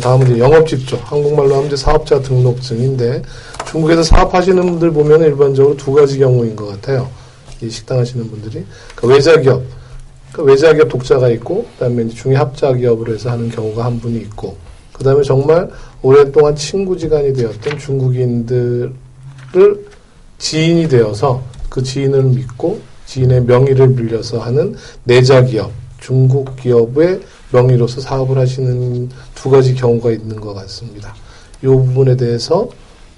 다음은 이제 영업직조, 한국말로 하면 이제 사업자 등록증인데, 중국에서 사업하시는 분들 보면 일반적으로 두 가지 경우인 것 같아요. 이 식당 하시는 분들이. 그러니까 외자기업, 외자기업 독자가 있고, 그 다음에 이제 중에 합자기업으로 해서 하는 경우가 한 분이 있고, 그 다음에 정말 오랫동안 친구지간이 되었던 중국인들을 지인이 되어서 그 지인을 믿고 지인의 명의를 빌려서 하는 내자기업, 중국 기업의 명의로서 사업을 하시는 두 가지 경우가 있는 것 같습니다. 이 부분에 대해서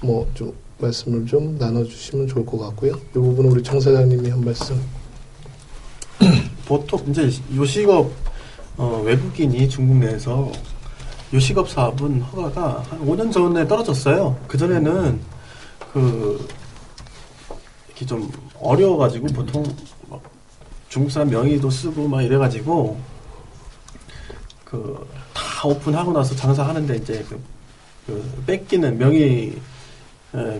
뭐 좀 말씀을 좀 나눠주시면 좋을 것 같고요. 이 부분은 우리 정 사장님이 한 말씀. 보통 이제 요식업 외국인이 중국 내에서 요식업 사업은 허가가 한 5년 전에 떨어졌어요. 그 전에는 이렇게 좀 어려워가지고 보통 막 중국 사람 명의도 쓰고 막 이래가지고 다 오픈하고 나서 장사하는데 이제 뺏기는 명의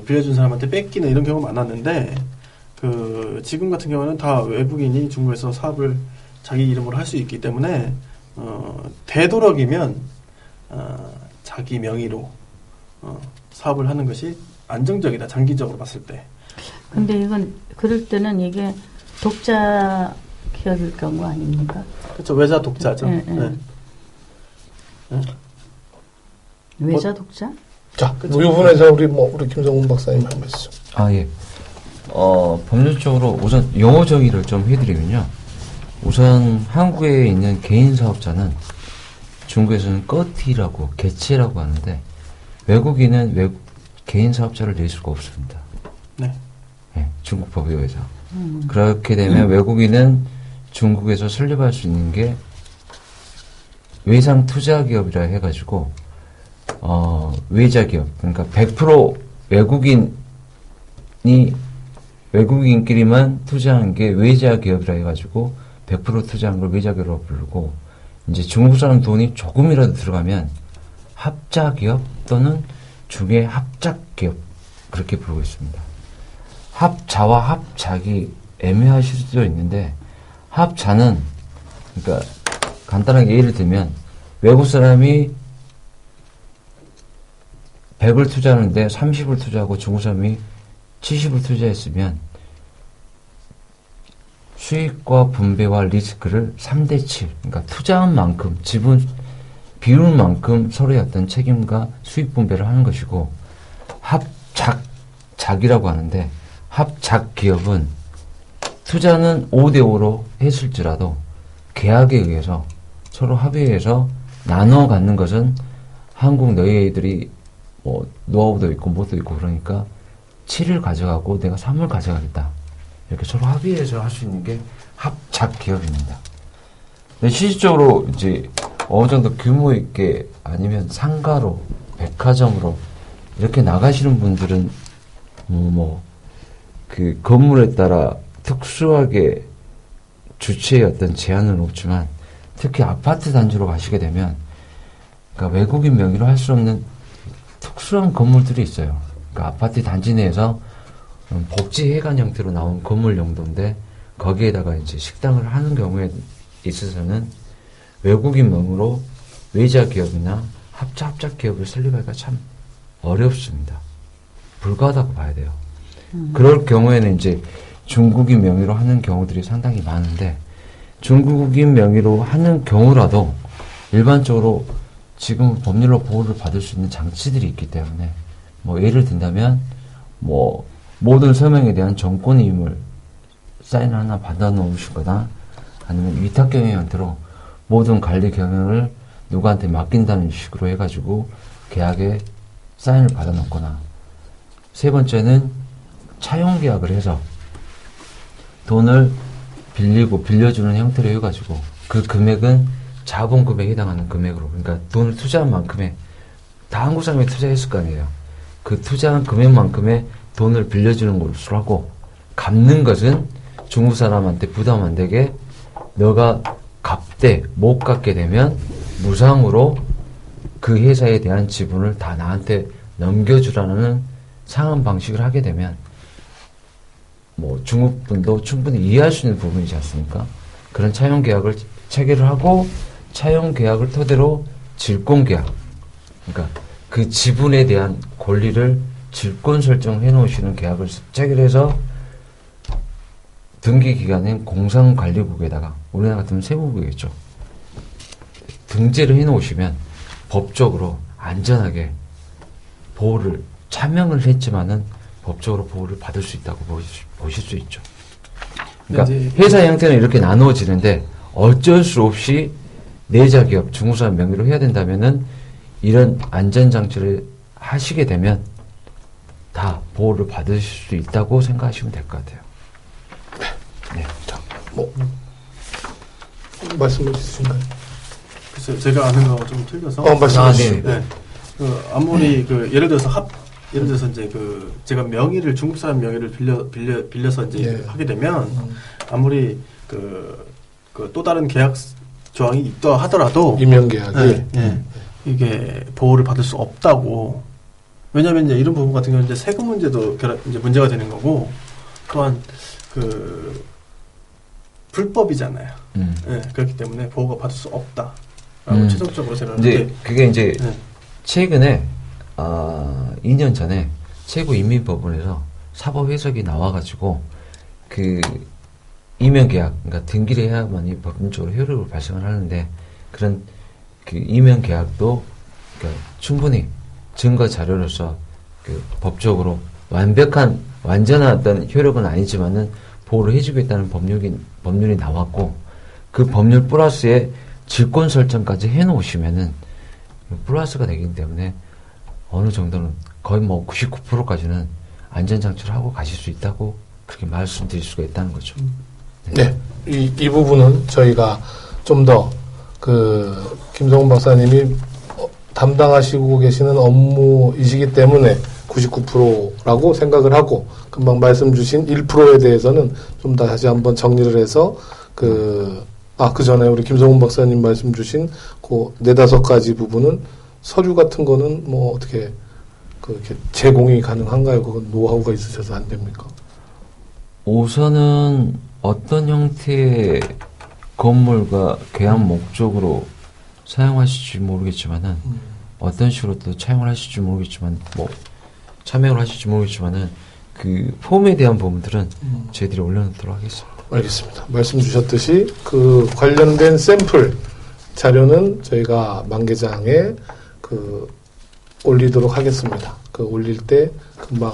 빌려준 사람한테 뺏기는 이런 경우가 많았는데 지금 같은 경우는 다 외국인이 중국에서 사업을 자기 이름으로 할 수 있기 때문에 되도록이면 자기 명의로 사업을 하는 것이 안정적이다. 장기적으로 봤을 때. 근데 이건 그럴 때는 이게 독자 기업일 경우 아닙니까? 그렇죠. 외자 독자죠. 네. 네. 외자 독자? 자, 이 부분에서 우리 김성훈 박사님 한 말씀. 예. 법률적으로 우선 용어 정의를 좀 해드리면요. 우선 한국에 있는 개인 사업자는 중국에서는 꺼티라고 개체라고 하는데 외국인은 개인 사업자를 낼 수가 없습니다. 네. 네, 중국 법에 의해서. 그렇게 되면 외국인은 중국에서 설립할 수 있는 게 외상 투자 기업이라 해가지고 외자 기업, 그러니까 100% 외국인끼리만 투자한 게 외자 기업이라 해가지고 100% 투자한 걸 외자 기업으로 부르고, 이제 중국 사람 돈이 조금이라도 들어가면 합자 기업 또는 중에 합작 기업 그렇게 부르고 있습니다. 합자와 합작이 애매하실 수도 있는데, 합자는 그러니까 간단하게 예를 들면 외국 사람이 100을 투자하는데 30을 투자하고 중국 사람이 70을 투자했으면 수익과 분배와 리스크를 3대7, 그러니까 투자한 만큼 지분 비율만큼 서로의 어떤 책임과 수익 분배를 하는 것이고, 합작이라고 하는데, 합작 기업은 투자는 5대5로 했을지라도 계약에 의해서 서로 합의해서 나눠 갖는 것은 한국 너희들이 노하우도 있고 뭣도 있고 그러니까 7을 가져가고 내가 3을 가져가겠다. 이렇게 서로 합의해서 할 수 있는 게 합작 기업입니다. 근데 실질적으로 이제 어느 정도 규모 있게 아니면 상가로, 백화점으로 이렇게 나가시는 분들은 그 건물에 따라 특수하게 주체의 어떤 제한은 없지만, 특히 아파트 단지로 가시게 되면 그러니까 외국인 명의로 할 수 없는 특수한 건물들이 있어요. 그러니까 아파트 단지 내에서 복지회관 형태로 나온 건물 용도인데, 거기에다가 이제 식당을 하는 경우에 있어서는 외국인 명의로 외자 기업이나 합작 기업을 설립하기가 참 어렵습니다. 불가하다고 봐야 돼요. 그럴 경우에는 이제 중국인 명의로 하는 경우들이 상당히 많은데, 중국인 명의로 하는 경우라도 일반적으로 지금 법률로 보호를 받을 수 있는 장치들이 있기 때문에, 예를 든다면 모든 서명에 대한 정권임을 사인을 하나 받아 놓으시거나, 아니면 위탁 경영 형태로 모든 관리 경영을 누구한테 맡긴다는 식으로 해가지고 계약에 사인을 받아 놓거나, 세 번째는 차용 계약을 해서 돈을 빌려주는 형태로 해가지고 그 금액은 자본금에 해당하는 금액으로, 그러니까 돈을 투자한 만큼의, 다 한국 사람이 투자했을 거 아니에요. 그 투자한 금액만큼의 돈을 빌려주는 것으로 하고, 갚는 것은 중국 사람한테 부담 안 되게 너가 갚되 못 갚게 되면 무상으로 그 회사에 대한 지분을 다 나한테 넘겨주라는 상환 방식을 하게 되면 중국 분도 충분히 이해할 수 있는 부분이지 않습니까? 그런 차용 계약을 체결을 하고, 차용 계약을 토대로 질권 계약, 그러니까 그 지분에 대한 권리를 질권 설정해 놓으시는 계약을 체결해서 등기 기간엔 공상관리국에다가 우리나라 같으면 세무국이겠죠. 등재를 해 놓으시면 법적으로 안전하게 보호를 차명을 했지만은 법적으로 보호를 받을 수 있다고 보실 수 있죠. 그러니까 회사 형태는 이렇게 나누어지는데 어쩔 수 없이 내자 기업 중소기업 명의로 해야 된다면은 이런 안전장치를 하시게 되면 다 보호를 받으실 수 있다고 생각하시면 될 것 같아요. 네. 자, 뭐 말씀해 주신가요? 글쎄요, 제가 아는 거하고 좀 틀려서. 말씀해 주시죠. 네. 아무리 예를 들어서 이제 제가 명의를 중국 사람 명의를 빌려서 이제 하게 되면 아무리 또 다른 계약 조항이 있다 하더라도 임명 계약이 이게 보호를 받을 수 없다고. 왜냐하면 이제 이런 부분 같은 경우는 이제 세금 문제도 이제 문제가 되는 거고 또한 불법이잖아요. 그렇기 때문에 보호가 받을 수 없다라고 최종적으로 제가 이제 그게 이제 최근에 2년 전에 최고인민법원에서 사법 해석이 나와가지고 그 임명 계약, 그러니까 등기를 해야만이 법률적으로 효력을 발생을 하는데 그런 그 임명 계약도 그러니까 충분히 증거 자료로서 그 법적으로 완전한 어떤 효력은 아니지만은 보호를 해주겠다는 법률이 나왔고 그 법률 플러스에 질권 설정까지 해놓으시면은 플러스가 되기 때문에 어느 정도는 거의 뭐 99%까지는 안전장치를 하고 가실 수 있다고 그렇게 말씀드릴 수가 있다는 거죠. 네. 이 부분은 저희가 좀 더 김성훈 박사님이 담당하시고 계시는 업무이시기 때문에 99%라고 생각을 하고 금방 말씀 주신 1%에 대해서는 좀 다시 한번 정리를 해서 그 전에 우리 김성훈 박사님 말씀 주신 그 4-5가지 부분은 서류 같은 거는 뭐 어떻게 이렇게 제공이 가능한가요? 그건 노하우가 있으셔서 안 됩니까? 우선은 어떤 형태의 건물과 계약 목적으로 사용하실지 모르겠지만은 어떤 식으로 또 차용을 하실지 모르겠지만 뭐 참여를 하실지 모르겠지만은 그 폼에 대한 부분들은 저희들이 올려놓도록 하겠습니다. 알겠습니다. 말씀 주셨듯이 그 관련된 샘플 자료는 저희가 만개장에 올리도록 하겠습니다. 올릴 때 금방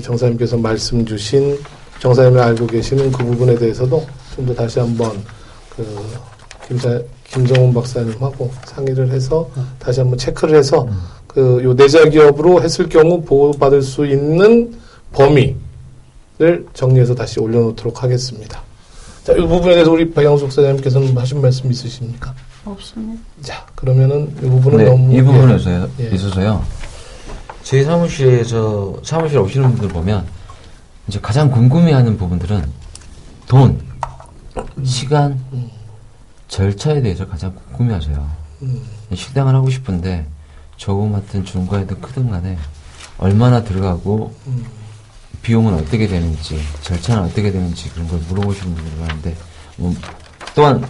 정사님께서 말씀 주신 정사님이 알고 계시는 그 부분에 대해서도 좀 더 다시 한번 김정훈 박사님하고 상의를 해서 다시 한번 체크를 해서 요 내자 기업으로 했을 경우 보호받을 수 있는 범위를 정리해서 다시 올려놓도록 하겠습니다. 자, 이 부분에 대해서 우리 박영숙 사장님께서는 하신 말씀 있으십니까? 없습니다. 자, 그러면은 이 부분은 네, 너무 이 부분에서 있어서요. 저희 사무실에 오시는 분들 보면 이제 가장 궁금해하는 부분들은 돈, 시간, 절차에 대해서 가장 궁금해하세요. 식당을 하고 싶은데 조그맣든 중과이든 크든 간에 얼마나 들어가고 비용은 어떻게 되는지 절차는 어떻게 되는지 그런 걸 물어보시는 분들이 많은데 또한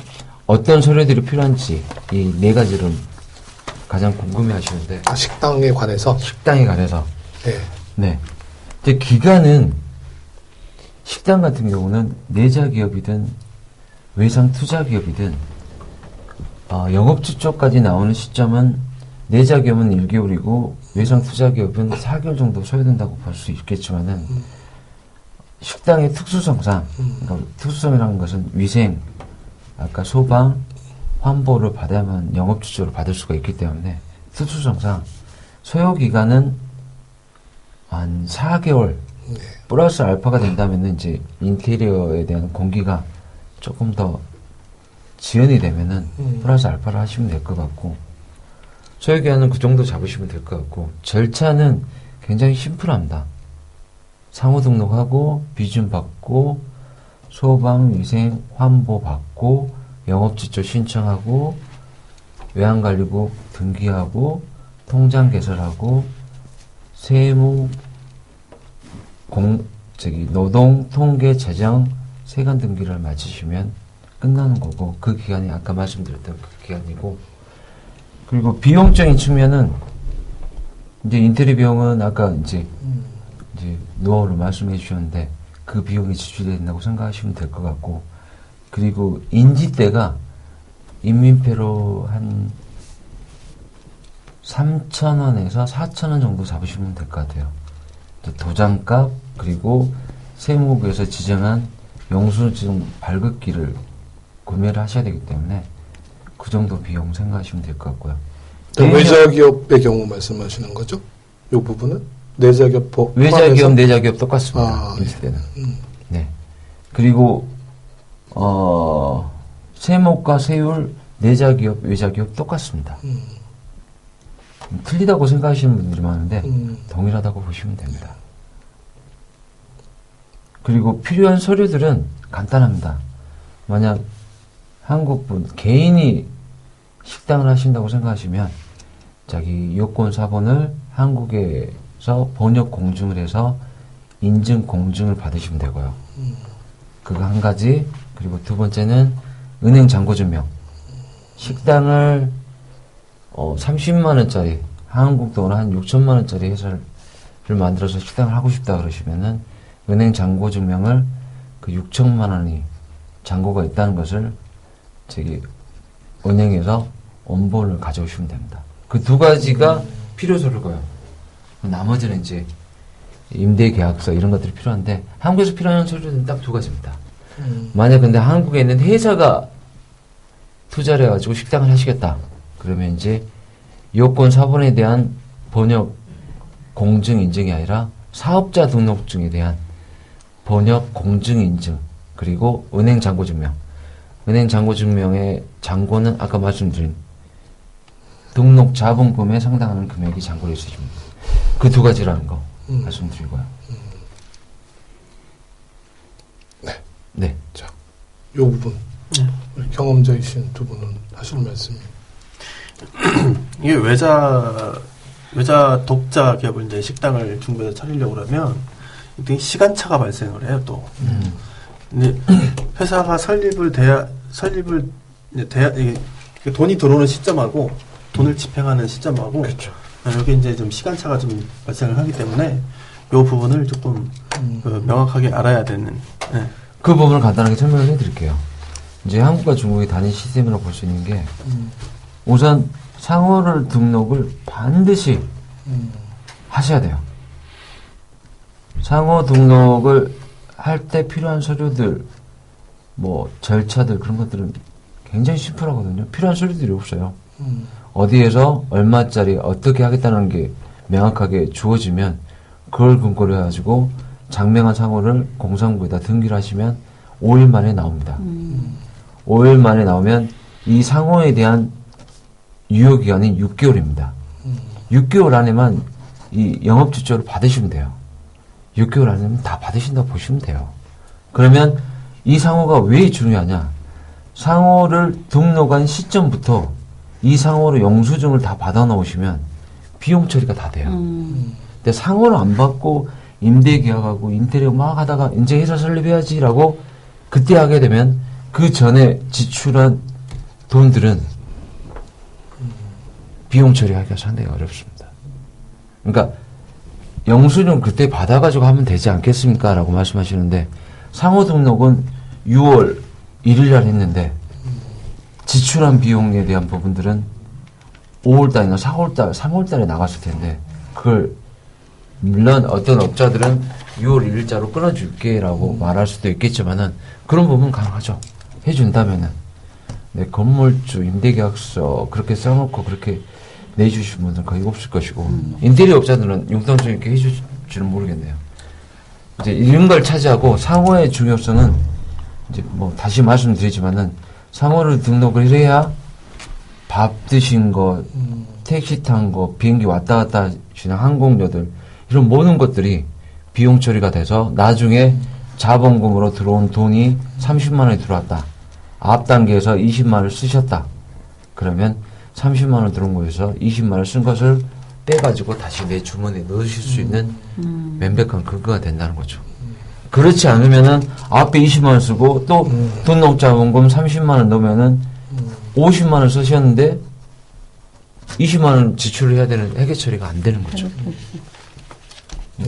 어떤 서류들이 필요한지 이 4가지를 가장 궁금해하시는데 식당에 관해서 네. 이제 기간은 식당 같은 경우는 내자 기업이든 외상 투자 기업이든 영업주 쪽까지 나오는 시점은 내자 기업은 1개월이고 외상 투자 기업은 4개월 정도 소요된다고 볼 수 있겠지만은 식당의 특수성상 그러니까 특수성이라는 것은 위생, 아까 소방, 환보를 받아야만 영업주 쪽으로 받을 수가 있기 때문에 특수성상 소요 기간은 한 4개월 플러스 알파가 된다면은 이제 인테리어에 대한 공기가 조금 더 지연이 되면은 플러스 알파를 하시면 될 것 같고 소요 기간은 그 정도 잡으시면 될 것 같고 절차는 굉장히 심플합니다. 상호 등록하고 비준 받고 소방, 위생, 환보 받고 영업지조 신청하고 외환관리국 등기하고 통장 개설하고 세무 노동, 통계, 재정, 세관 등기를 마치시면 끝나는 거고 그 기간이 아까 말씀드렸던 그 기간이고 그리고 비용적인 측면은 이제 인테리어 비용은 아까 이제 노하우를 말씀해 주셨는데 그 비용이 지출돼야 된다고 생각하시면 될 것 같고, 그리고 인지대가 인민폐로 한 3,000원에서 4,000원 정도 잡으시면 될 것 같아요. 도장값 그리고 세무부에서 지정한 영수증 발급기를 구매를 하셔야 되기 때문에 그 정도 비용 생각하시면 될 것 같고요. 외자기업의 경우 말씀하시는 거죠? 이 부분은? 내자기업 외자기업, 내자기업 똑같습니다. 아, 인지대는. 네. 그리고 세목과 세율, 내자기업, 외자기업 똑같습니다. 틀리다고 생각하시는 분들이 많은데 동일하다고 보시면 됩니다. 그리고 필요한 서류들은 간단합니다. 만약 한국분 개인이 식당을 하신다고 생각하시면 자기 여권 사본을 한국에서 번역 공증을 해서 인증 공증을 받으시면 되고요. 그거 한 가지. 그리고 두 번째는 은행 잔고증명. 식당을 30만 원짜리 한국 돈으로 한 6천만 원짜리 회사를 만들어서 식당을 하고 싶다 그러시면은 은행 잔고증명을 그 6천만 원이 잔고가 있다는 것을 저기 은행에서 원본을 가져오시면 됩니다. 그 두 가지가 필요 서류고요. 나머지는 이제 임대계약서 이런 것들이 필요한데 한국에서 필요한 서류는 딱 두 가지입니다. 만약 근데 한국에 있는 회사가 투자를 해가지고 식당을 하시겠다. 그러면 이제 여권 사본에 대한 번역 공증 인증이 아니라 사업자 등록증에 대한 번역 공증 인증 그리고 은행 잔고증명. 은행 잔고증명의 잔고는 아까 말씀드린 등록 자본금에 상당하는 금액이 잔고를 있으십니다. 그 두 가지라는 거 말씀드리고요. 네. 네. 자, 이 부분 우리 경험자이신 두 분은 하실 말씀이. 이게 외자 독자 기업을 이제 식당을 중국에서 차리려고 그러면 되게 시간차가 발생을 해요 또. 근데 회사가 이게 돈이 들어오는 시점하고 돈을 집행하는 시점하고 그렇죠. 여기 이제 좀 시간차가 좀 발생을 하기 때문에 이 부분을 조금 명확하게 알아야 되는. 네. 그 부분을 간단하게 설명을 해드릴게요. 이제 한국과 중국의 단위 시스템이라고 볼 수 있는 게 우선 상호를 등록을 반드시 하셔야 돼요. 상호 등록을 할 때 필요한 서류들, 뭐 절차들 그런 것들은 굉장히 심플하거든요. 필요한 서류들이 없어요. 어디에서 얼마짜리 어떻게 하겠다는 게 명확하게 주어지면 그걸 근거로 해가지고 장명한 상호를 공산부에다 등기를 하시면 5일 만에 나옵니다. 5일 만에 나오면 이 상호에 대한 유효기간이 6개월입니다. 6개월 안에만 이 영업주조를 받으시면 돼요. 6개월 안에는 다 받으신다고 보시면 돼요. 그러면 이 상호가 왜 중요하냐? 상호를 등록한 시점부터 이 상호로 영수증을 다 받아 놓으시면 비용 처리가 다 돼요. 근데 상호를 안 받고 임대 계약하고 인테리어 막 하다가 이제 회사 설립해야지라고 그때 하게 되면 그 전에 지출한 돈들은 비용 처리하기가 상당히 어렵습니다. 그러니까 영수증 그때 받아가지고 하면 되지 않겠습니까? 라고 말씀하시는데 상호 등록은 6월 1일 날 했는데 지출한 비용에 대한 부분들은 5월달이나 4월달, 3월달에 나갔을 텐데 그걸 물론 어떤 업자들은 6월 1일자로 끊어줄게라고 말할 수도 있겠지만은 그런 부분 가능하죠. 해준다면은. 네, 건물주 임대계약서 그렇게 써놓고 그렇게 내주신 분들은 거의 없을 것이고 인테리어 업자들은 융통성 있게 해줄지는 모르겠네요. 이제 이런 걸 차지하고 상호의 중요성은 이제 뭐 다시 말씀드리지만은 상호를 등록을 해야 밥 드신 거, 택시 탄 거, 비행기 왔다 갔다 하시는 항공료들 이런 모든 것들이 비용 처리가 돼서 나중에 자본금으로 들어온 돈이 30만 원이 들어왔다. 앞 단계에서 20만 원을 쓰셨다. 그러면 30만 원 들어온 거에서 20만 원을 쓴 것을 빼가지고 다시 내 주머니에 넣으실 수 있는 명백한 근거가 된다는 거죠. 그렇지 않으면은 앞에 20만 원 쓰고 또 등록자본금 30만 원 넣으면은 50만 원 쓰셨는데 20만 원 지출을 해야 되는 회계 처리가 안 되는 거죠.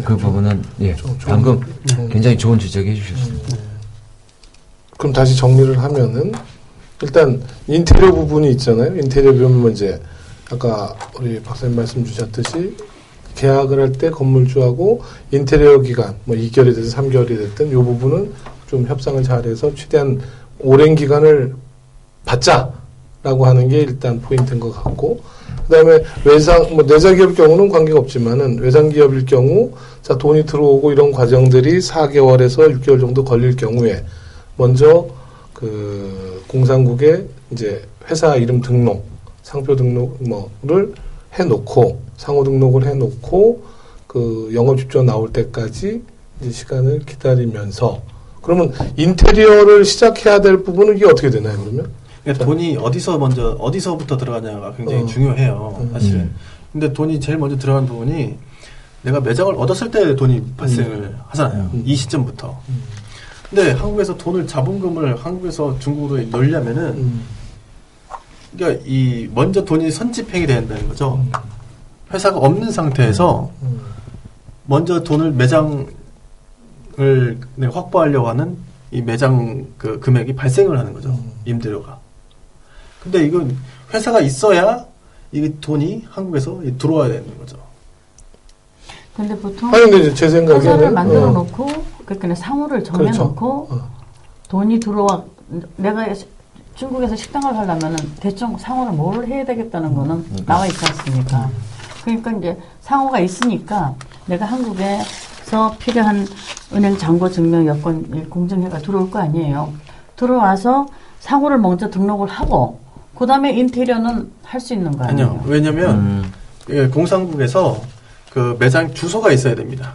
그 부분은 방금 굉장히 좋은 지적해 주셨습니다. 그럼 다시 정리를 하면은 일단 인테리어 부분이 있잖아요. 인테리어 보면 이제 아까 우리 박사님 말씀 주셨듯이 계약을 할 때 건물주하고 인테리어 기간 뭐 2개월이 됐든 3개월이 됐든 이 부분은 좀 협상을 잘해서 최대한 오랜 기간을 받자라고 하는 게 일단 포인트인 것 같고, 그다음에 내자 기업 경우는 관계가 없지만은 외상 기업일 경우 자 돈이 들어오고 이런 과정들이 4개월에서 6개월 정도 걸릴 경우에 먼저 그 공산국에 이제 회사 이름 등록, 상표 등록 뭐를 해놓고 상호 등록을 해놓고 그 영업 집조 나올 때까지 이제 시간을 기다리면서 그러면 인테리어를 시작해야 될 부분은 이게 어떻게 되나요 그러면? 그러니까 돈이 어디서부터 들어가냐가 굉장히 중요해요, 사실은. 근데 돈이 제일 먼저 들어가는 부분이 내가 매장을 얻었을 때 돈이 발생을 하잖아요. 이 시점부터. 근데 한국에서 자본금을 한국에서 중국으로 넣으려면은 그러니까 먼저 돈이 선집행이 된다는 거죠. 회사가 없는 상태에서 먼저 돈을 매장을 확보하려고 하는 이 매장 그 금액이 발생을 하는 거죠. 임대료가. 근데 이건 회사가 있어야 이 돈이 한국에서 들어와야 되는 거죠. 근데 보통 근데 제 생각에는 회사를 만들어 놓고 그러니까 상호를 정해 놓고 그렇죠. 돈이 들어와 내가 중국에서 식당을 하려면은 대충 상호를 뭘 해야 되겠다는 거는 나와 있지 않습니까? 그러니까 이제 상호가 있으니까 내가 한국에서 필요한 은행 잔고 증명 여건 공증회가 들어올 거 아니에요. 들어와서 상호를 먼저 등록을 하고 그 다음에 인테리어는 할 수 있는 거 아니에요? 아니요. 왜냐면 공산국에서 그 매장 주소가 있어야 됩니다.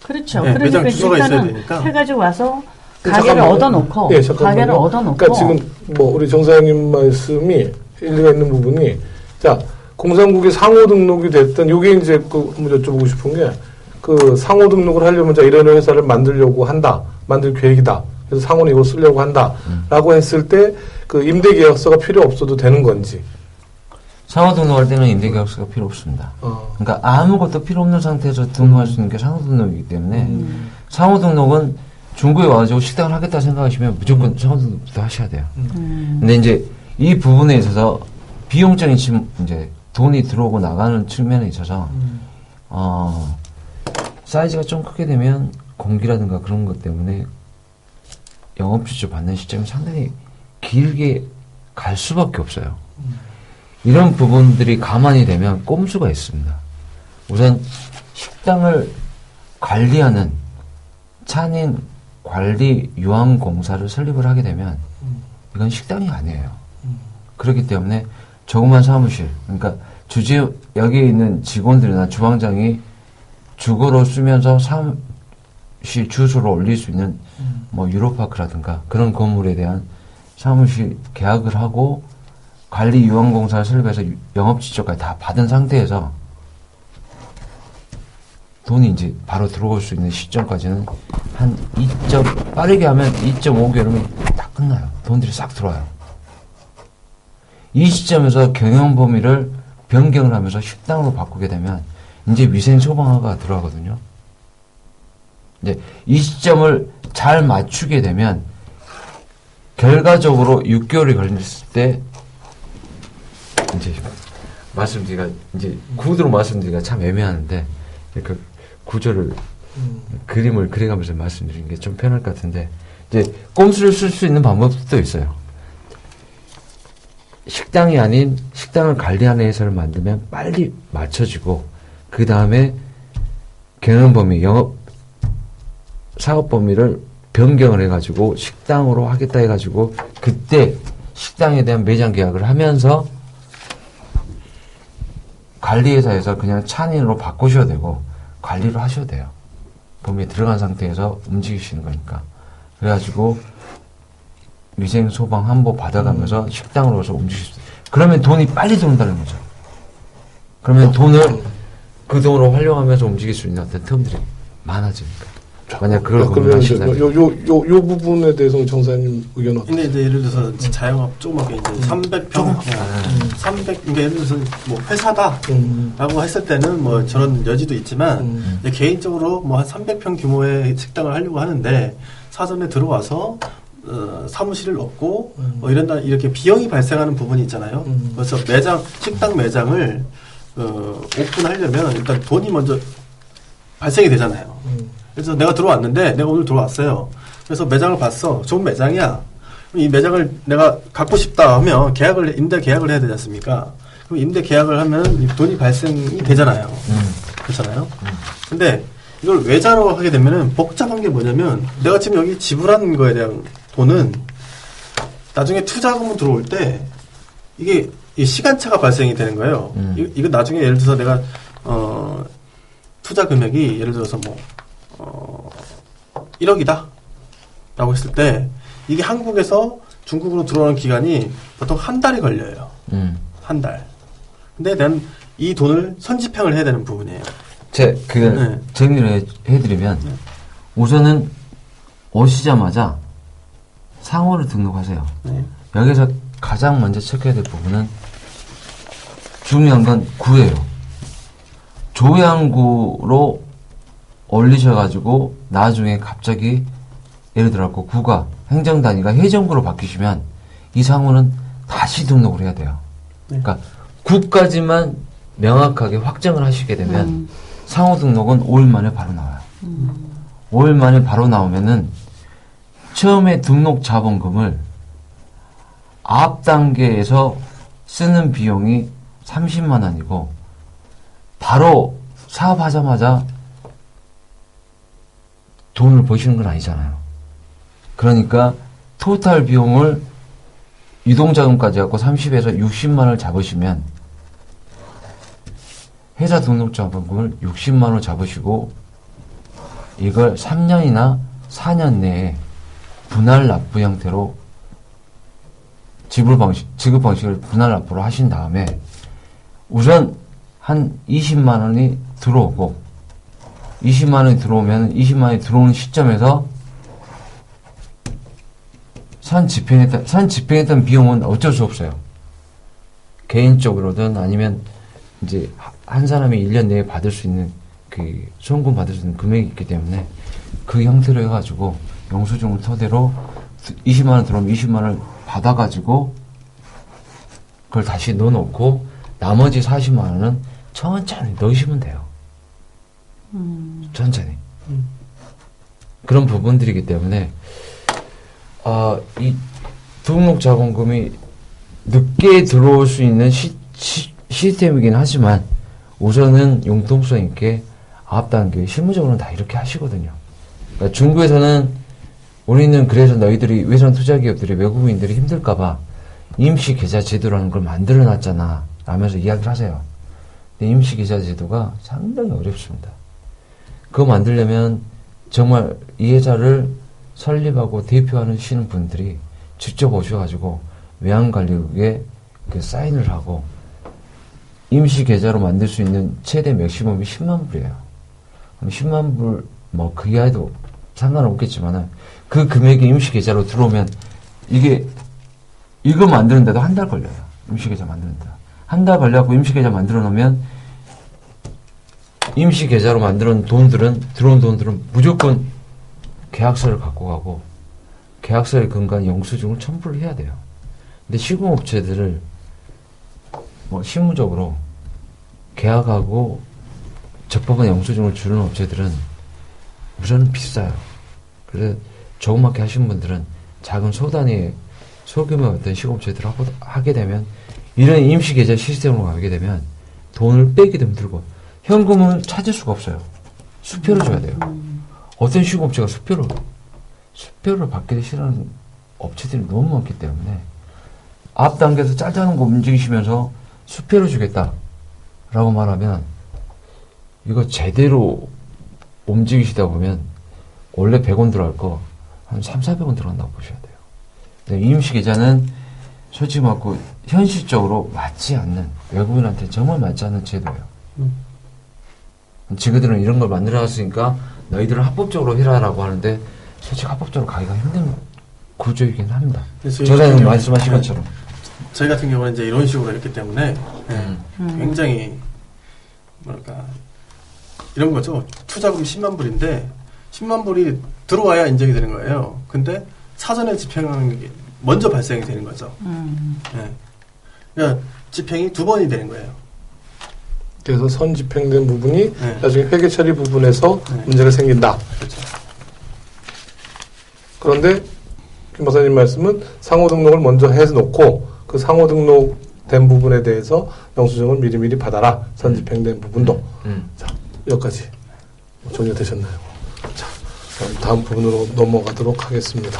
그렇죠. 네, 그러니까 매장 주소가 있어야 일단은 되니까. 해가지고 와서 가게를 잠깐만요. 얻어놓고 가게를 얻어놓고 그러니까 지금 뭐 우리 정사장님 말씀이 일리가 있는 부분이 자 공산국에 상호 등록이 됐던 요게 이제 그 여쭤보고 싶은 게 그 상호 등록을 하려면 자 이런 회사를 만들려고 한다, 만들 계획이다. 그래서 상호는 이걸 쓰려고 한다라고 했을 때 그 임대 계약서가 필요 없어도 되는 건지. 상호 등록할 때는 임대 계약서가 필요 없습니다. 그러니까 아무것도 필요 없는 상태에서 등록할 수 있는 게 상호 등록이기 때문에 상호 등록은 중국에 와가지고 식당을 하겠다 생각하시면 무조건 상호 등록부터 하셔야 돼요. 근데 이제 이 부분에 있어서 비용적인 이제 돈이 들어오고 나가는 측면에 있어서 사이즈가 좀 크게 되면 공기라든가 그런 것 때문에 영업주주 받는 시점이 상당히 길게 갈 수밖에 없어요. 이런 부분들이 가만히 되면 꼼수가 있습니다. 우선 식당을 관리하는 찬인 관리 유황공사를 설립을 하게 되면 이건 식당이 아니에요. 그렇기 때문에 조그만 사무실, 그러니까 여기에 있는 직원들이나 주방장이 주거로 쓰면서 사무실 주소를 올릴 수 있는 뭐 유로파크라든가 그런 건물에 대한 사무실 계약을 하고 관리 유황공사를 설립해서 영업지적까지 다 받은 상태에서 돈이 이제 바로 들어올 수 있는 시점까지는 빠르게 하면 2.5개월이면 딱 끝나요. 돈들이 싹 들어와요. 이 시점에서 경영 범위를 변경을 하면서 식당으로 바꾸게 되면 이제 위생 소방화가 들어가거든요. 이제 이 시점을 잘 맞추게 되면 결과적으로 6개월이 걸렸을 때 이제 구두로 말씀드리기가 참 애매하는데 그 구조를 그림을 그려가면서 말씀드리는 게 좀 편할 것 같은데 이제 꼼수를 쓸 수 있는 방법도 있어요. 식당이 아닌 식당을 관리하는 회사를 만들면 빨리 맞춰지고 그 다음에 경영 범위, 영업 사업 범위를 변경을 해가지고 식당으로 하겠다 해가지고 그때 식당에 대한 매장 계약을 하면서 관리회사에서 그냥 찬인으로 바꾸셔도 되고 관리를 하셔도 돼요. 범위에 들어간 상태에서 움직이시는 거니까. 그래가지고 위생 소방 한보 받아가면서 식당으로서 움직일 수 있어요. 그러면 돈이 빨리 들어온다는 거죠. 그러면 그 돈으로 활용하면서 움직일 수 있는 어떤 텀들이 많아지니까. 만약 그걸 그러면 이제 고민하신다면. 요 부분에 대해서 정사님 의견 어떠세요? 근데 이제 예를 들어서 자영업 조그맣게 이제 300평, 300, 그러니까 예를 들어서 뭐 회사다라고 했을 때는 뭐 저런 여지도 있지만 이제 개인적으로 뭐 한 300평 규모의 식당을 하려고 하는데 사전에 들어와서 사무실을 얻고 뭐 이렇게 비용이 발생하는 부분이 있잖아요. 그래서 식당 매장을 오픈하려면 일단 돈이 먼저 발생이 되잖아요. 그래서 내가 들어왔는데 내가 오늘 들어왔어요. 그래서 매장을 봤어. 좋은 매장이야. 이 매장을 내가 갖고 싶다 하면 임대 계약을 해야 되지 않습니까? 그럼 임대 계약을 하면 돈이 발생이 되잖아요. 그렇잖아요. 근데 이걸 외자로 하게 되면은 복잡한 게 뭐냐면 내가 지금 여기 지불하는 거에 대한 돈은 나중에 투자금으로 들어올 때 이게 이 시간차가 발생이 되는 거예요. 이거 나중에 예를 들어서 내가 투자 금액이 예를 들어서 뭐 1억이다 라고 했을 때 이게 한국에서 중국으로 들어오는 기간이 보통 한 달이 걸려요. 한 달. 근데 난 이 돈을 선집행을 해야 되는 부분이에요. 정리를 해드리면 우선은 오시자마자 상호를 등록하세요. 네. 여기서 가장 먼저 체크해야 될 부분은 중요한 건 구예요. 조양구로 올리셔가지고 나중에 갑자기 예를 들어 구가 행정단위가 해정구로 바뀌시면 이 상호는 다시 등록을 해야 돼요. 네. 그러니까 구까지만 명확하게 확정을 하시게 되면 상호 등록은 5일 만에 바로 나와요. 5일 만에 바로 나오면은 처음에 등록 자본금을 앞 단계에서 쓰는 비용이 30만 원이고 바로 사업하자마자 돈을 버시는 건 아니잖아요. 그러니까 토탈 비용을 유동자금까지 갖고 30에서 60만 원을 잡으시면 회사 등록 자본금을 60만 원 잡으시고 이걸 3년이나 4년 내에 분할 납부 형태로 지급 방식을 분할 납부로 하신 다음에 우선 한 20만 원이 들어오고 20만 원이 들어오면 20만 원이 들어오는 시점에서 선집행했던 비용은 어쩔 수 없어요. 개인적으로든 아니면 이제 한 사람이 1년 내에 받을 수 있는 그 수험금 받을 수 있는 금액이 있기 때문에 그 형태로 해가지고 영수증을 토대로 20만 원 들어오면 20만 원을 받아가지고 그걸 다시 넣어놓고 나머지 40만 원은 천천히 넣으시면 돼요. 천천히. 그런 부분들이기 때문에 이 등록 자본금이 늦게 들어올 수 있는 시스템이긴 하지만 우선은 융통성 있게 앞 단계 실무적으로는 다 이렇게 하시거든요. 그러니까 중국에서는 우리는 그래서 너희들이 외선 투자 기업들이 외국인들이 힘들까봐 임시 계좌 제도라는 걸 만들어 놨잖아 라면서 이야기를 하세요. 근데 임시 계좌 제도가 상당히 어렵습니다. 그거 만들려면 정말 이 회사를 설립하고 대표하시는 분들이 직접 오셔가지고 외환관리국에 그 사인을 하고 임시 계좌로 만들 수 있는 최대 맥시멈이 10만 불이에요. 그럼 10만 불, 뭐, 그 이하에도 상관없겠지만은, 그 금액이 임시 계좌로 들어오면, 이거 만드는데도 한 달 걸려요. 임시 계좌 만드는데. 한 달 걸려갖고 임시 계좌 만들어 놓으면, 임시 계좌로 만들어 놓은 들어온 돈들은 무조건 계약서를 갖고 가고, 계약서에 근거한 영수증을 첨부를 해야 돼요. 근데 시공업체들을, 뭐, 실무적으로 계약하고 적법한 영수증을 주는 업체들은 우선은 비싸요. 그래서 조그맣게 하신 분들은 작은 소단위의 소규모의 어떤 시공업체들을 하게 되면 이런 임시계좌 시스템으로 가게 되면 돈을 빼기도 힘들고 현금은 찾을 수가 없어요. 수표를 줘야 돼요. 어떤 시공업체가 수표를 받기도 싫어하는 업체들이 너무 많기 때문에 앞 단계에서 짜자는 거 움직이시면서 수표를 주겠다라고 말하면 이거 제대로 움직이시다 보면 원래 100원 들어갈 거 한 300~400원 들어간다고 보셔야 돼요. 근데 임시계좌는 솔직히 말고 현실적으로 맞지 않는 외국인한테 정말 맞지 않는 제도예요. 지그들은 이런 걸 만들어놨으니까 너희들은 합법적으로 해라라고 하는데 솔직히 합법적으로 가기가 힘든 구조이긴 합니다. 저자는 말씀하신 것처럼. 저희 같은 경우는 이제 이런 식으로 했기 때문에 굉장히 뭐랄까 이런 거죠. 투자금 10만 불인데 10만 불이 들어와야 인정이 되는 거예요. 근데 사전에 집행하는 게 먼저 발생이 되는 거죠. 네. 그러니까 집행이 2번이 되는 거예요. 그래서 선 집행된 부분이 네. 나중에 회계 처리 부분에서 네. 문제가 생긴다. 그렇죠. 그런데 김 박사님 말씀은 상호 등록을 먼저 해놓고 그 상호 등록된 부분에 대해서 영수증을 미리미리 받아라. 선 집행된 부분도. 자, 여기까지 정리되셨나요? 자, 그럼 다음 부분으로 넘어가도록 하겠습니다.